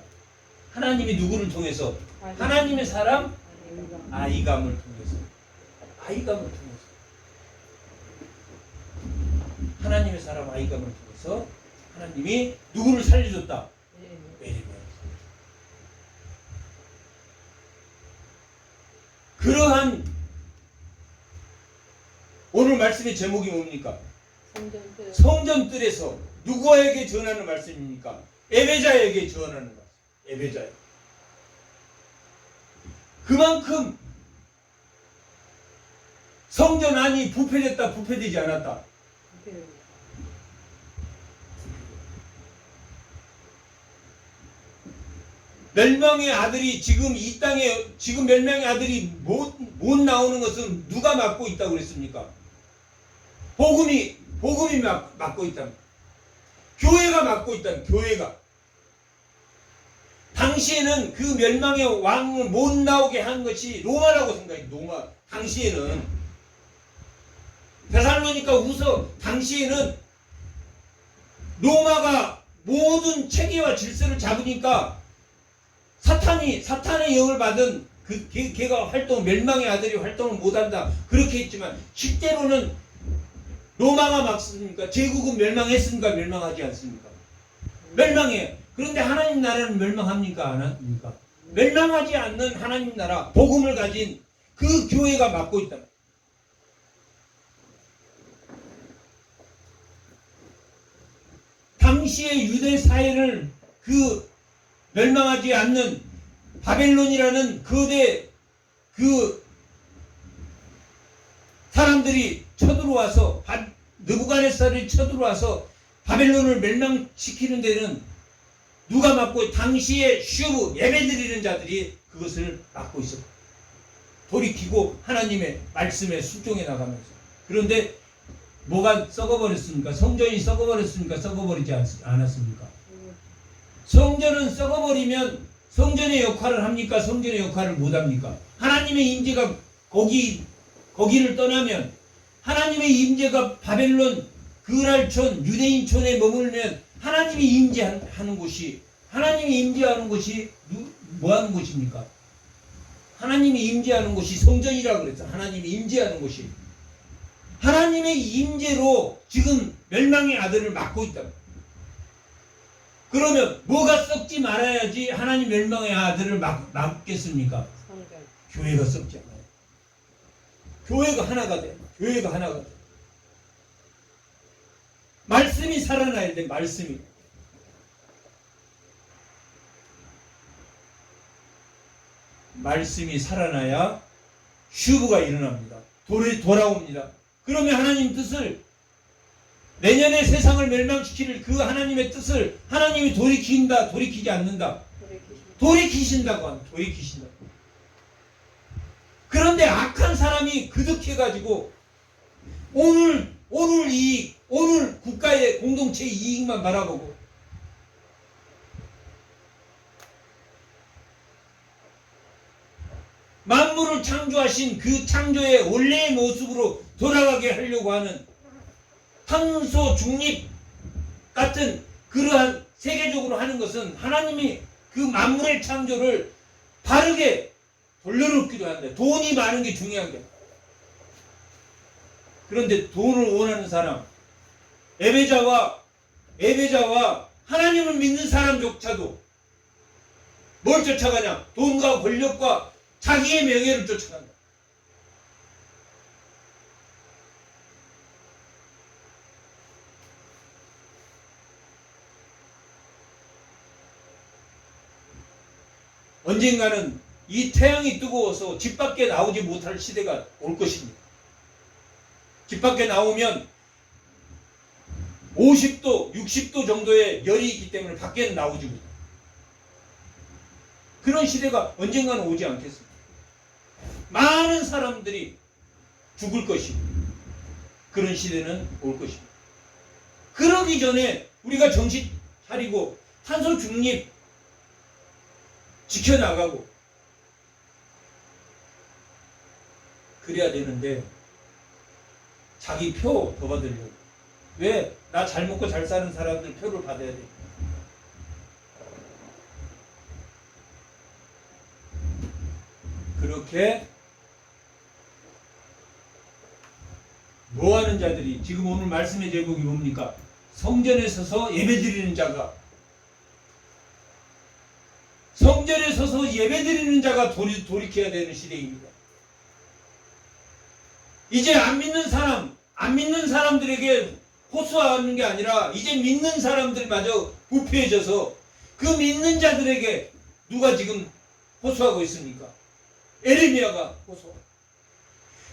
하나님이 누구를 통해서? 하나님의 사람 아이감을 통해서. 하나님의 사람 아이감을 통해서 하나님이 누구를 살려줬다? 에레미야를. 그러한 오늘 말씀의 제목이 뭡니까? 성전뜰에서 누구에게 전하는 말씀입니까? 에베자에게 전하는 말씀. 에베자에. 그만큼 성전 안이 부패됐다, 부패되지 않았다. 멸망의 아들이 지금 이 땅에 멸망의 아들이 못 나오는 것은 누가 막고 있다고 그랬습니까? 복음이 막고 있다. 교회가 막고 있다. 교회가. 당시에는 그 멸망의 왕을 못 나오게 한 것이 로마라고 생각해요. 로마. 당시에는 데살로니가 우서 당시에는 로마가 모든 체계와 질서를 잡으니까 사탄의 영을 받은 걔가 멸망의 아들이 활동을 못한다. 그렇게 했지만 실제로는 로마가 막습니까? 제국은 멸망했습니까? 멸망하지 않습니까? 멸망해요. 그런데 하나님 나라는 멸망합니까? 안 합니까? 멸망하지 않는 하나님 나라, 복음을 가진 그 교회가 막고 있다. 당시의 유대 사회를 그 멸망하지 않는 바벨론이라는 거대 그 사람들이 쳐들어와서 느부갓네살이 쳐들어와서 바벨론을 멸망시키는 데는 누가 막고 당시에 슈브 예배드리는 자들이 그것을 막고 있었다. 돌이키고 하나님의 말씀에 순종해 나가면서. 그런데 뭐가 썩어버렸습니까? 성전이 썩어버렸습니까? 썩어버리지 않았습니까? 성전은 썩어버리면 성전의 역할을 합니까? 성전의 역할을 못합니까? 하나님의 임재가 거기를 떠나면, 하나님의 임재가 바벨론 그랄촌 유대인촌에 머물면 하나님이 임재하는 곳이, 하나님이 임재하는 곳이 뭐 하는 곳입니까? 하나님이 임재하는 곳이 성전이라고 그랬어. 하나님이 임재하는 곳이. 하나님의 임재로 지금 멸망의 아들을 막고 있다. 그러면 뭐가 썩지 말아야지 하나님 멸망의 아들을 막겠습니까? 성전. 교회가 썩지 않아요. 교회가 하나가 돼. 교회가 하나가 돼. 말씀이 살아나야 돼. 말씀이. 말씀이 살아나야 슈브가 일어납니다. 돌아옵니다. 그러면 하나님 뜻을, 내년에 세상을 멸망시킬 그 하나님의 뜻을 하나님이 돌이킨다, 돌이키지 않는다. 돌이키신다고 합니다. 돌이키신다. 그런데 악한 사람이 그득해가지고 오늘 이익, 오늘 국가의 공동체의 이익만 바라보고, 만물을 창조하신 그 창조의 원래의 모습으로 돌아가게 하려고 하는 탄소 중립 같은 그러한 세계적으로 하는 것은 하나님이 그 만물의 창조를 바르게 돌려놓기도 한다. 돈이 많은 게 중요한 게. 그런데 돈을 원하는 사람, 예배자와 하나님을 믿는 사람조차도 뭘 쫓아가냐? 돈과 권력과 자기의 명예를 쫓아간다. 언젠가는 이 태양이 뜨거워서 집 밖에 나오지 못할 시대가 올 것입니다. 집 밖에 나오면 50도, 60도 정도의 열이 있기 때문에 밖에는 나오지 못합니다. 그런 시대가 언젠가는 오지 않겠습니까? 많은 사람들이 죽을 것이고 그런 시대는 올 것입니다. 그러기 전에 우리가 정신 차리고 탄소 중립 지켜나가고 그래야 되는데, 자기 표 더 받으려고. 왜? 나 잘 먹고 잘 사는 사람들 표를 받아야 돼. 그렇게 뭐하는 자들이, 지금 오늘 말씀의 제목이 뭡니까? 성전에 서서 예배드리는 자가, 성전에 서서 예배드리는 자가 돌이켜야 되는 시대입니다. 이제 안 믿는 사람들에게 호소하는 게 아니라 이제 믿는 사람들마저 부패해져서 그 믿는 자들에게 누가 지금 호소하고 있습니까? 에레미야가 호소하고,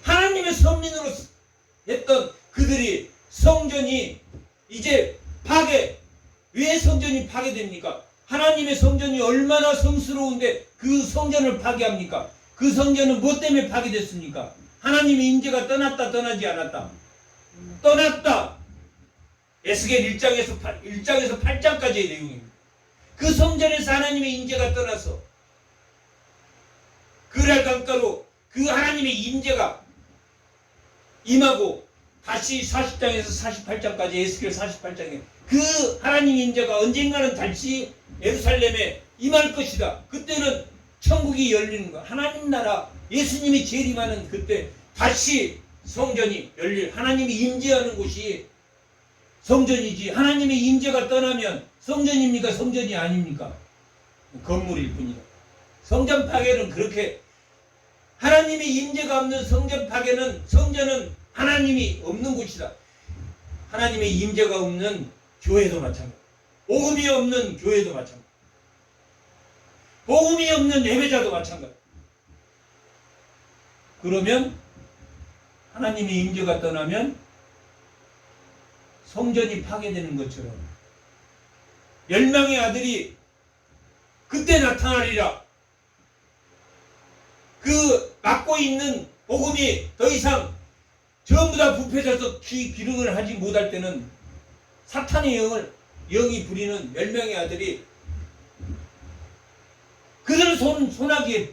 하나님의 선민으로 했던 그들이 성전이 이제 왜 성전이 파괴됩니까? 하나님의 성전이 얼마나 성스러운데 그 성전을 파괴합니까? 그 성전은 무엇 때문에 파괴됐습니까? 하나님의 임재가 떠났다, 떠나지 않았다? 떠났다. 에스겔 1장에서 8장까지의 내용입니다. 그 성전에서 하나님의 임재가 떠나서 그랄 강가로 그 하나님의 임재가 임하고, 다시 40장에서 48장까지 에스겔 48장에 그 하나님의 임재가 언젠가는 다시 예루살렘에 임할 것이다. 그때는 천국이 열리는 거야. 하나님 나라, 예수님이 재림하는 그때 다시 성전이 열릴, 하나님이 임재하는 곳이 성전이지. 하나님의 임재가 떠나면 성전입니까? 성전이 아닙니까? 건물일 뿐이다. 성전 파괴는 그렇게, 하나님의 임재가 없는 성전 파괴는, 성전은 하나님이 없는 곳이다. 하나님의 임재가 없는 교회도 마찬가지. 복음이 없는 교회도 마찬가지. 복음이 없는 예배자도 마찬가지. 그러면 하나님의 임재가 떠나면 성전이 파괴되는 것처럼 멸망의 아들이 그때 나타나리라. 그 막고 있는 복음이 더 이상 전부 다 부패져서 기능을 하지 못할 때는 사탄의 영이 부리는 멸망의 아들이 손아귀에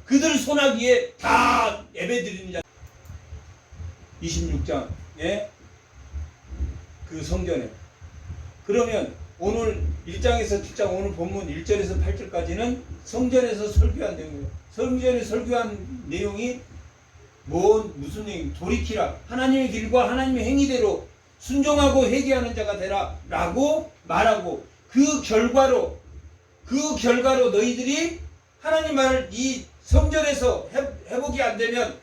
그들 손아귀에 다 예배드리는 자 26장에 그 성전에 그러면 오늘 1장에서 7장 오늘 본문 1절에서 8절까지는 성전에서 설교한 내용이에요. 성전에 설교한 내용이 무슨 내용? 돌이키라. 하나님의 길과 하나님의 행위대로 순종하고 회개하는 자가 되라 라고 말하고 그 결과로 너희들이 하나님 말을 이 성전에서 회복이 안 되면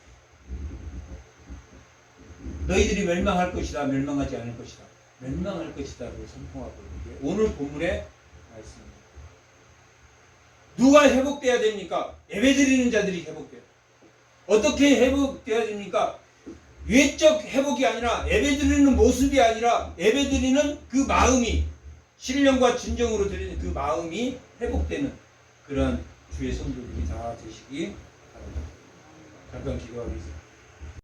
너희들이 멸망할 것이다. 멸망하지 않을 것이다. 멸망할 것이다. 라고 선포하고 있는 게 오늘 본문의 말씀입니다. 누가 회복돼야 됩니까? 예배드리는 자들이 회복돼요. 어떻게 회복돼야 됩니까? 외적 회복이 아니라 예배드리는 모습이 아니라 예배드리는 그 마음이 신령과 진정으로 드리는 그 마음이 회복되는 그러한 주의 성도들이 다 되시기 바랍니다. 잠깐 기도하겠습니다.